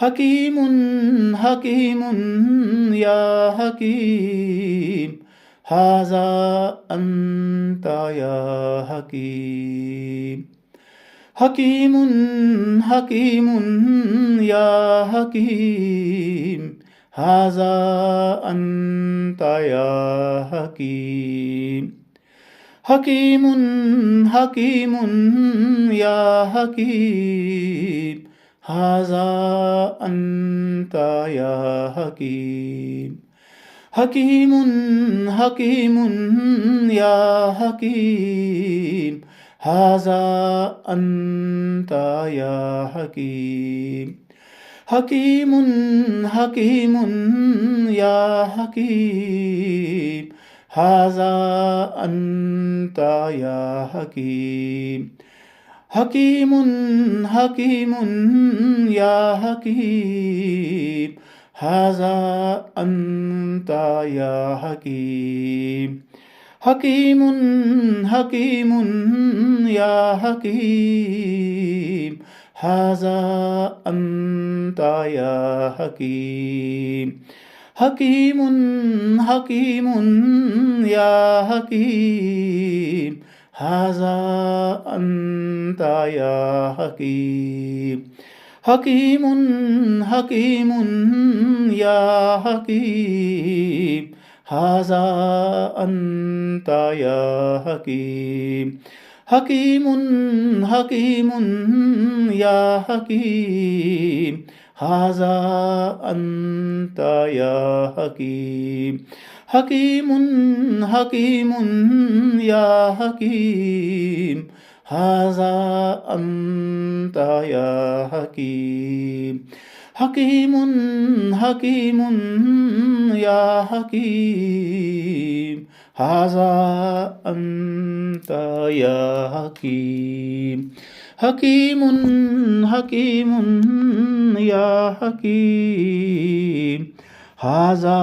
حكيم حكيم يا حكيم هذا أنت يا حكيم حكيم حكيم يا حكيم هذا أنت يا حكيم حكيم حكيم يا حكيم هذا أنت يا حكيم حكيم حكيم يا حكيم هذا أنت يا حكيم حكيم حكيم يا حكيم هذا أنت يا حكيم حكيم حكيم يا حكيم هذا أنت يا حكيم حكيم حكيم يا حكيم هذا أنت يا حكيم حكيم حكيم يا حكيم هذا أنت يا حكيم حكيم حكيم يا حكيم هذا أنت يا حكيم حكيم حكيم يا حكيم هذا أنت يا حكيم حكيم حكيم يا حكيم هذا أنت يا حكيم حكيم حكيم يا حكيم هذا أنت يا حكيم حكيم حكيم يا حكيم هذا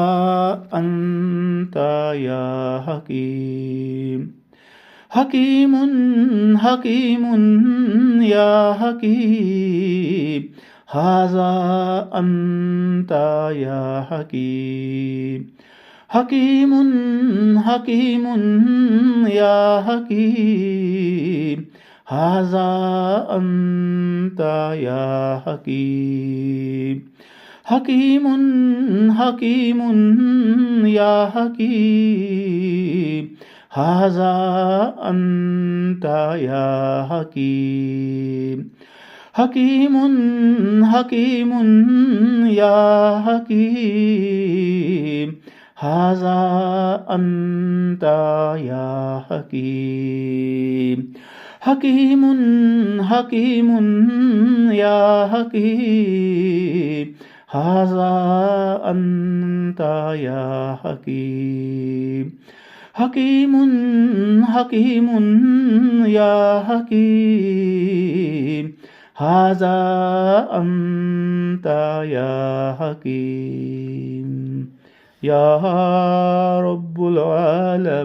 أنت يا حكيم حكيم حكيم يا حكيم هذا أنت يا حكيم حكيم حكيم يا حكيم هذا أنت يا حكيم حكيم حكيم يا حكيم هذا أنت يا حكيم حكيم حكيم يا حكيم هذا أنت يا حكيم حكيم حكيم يا حكيم هذا أنت يا حكيم حكيم حكيم يا حكيم هذا أنت يا حكيم يا رب العالمين.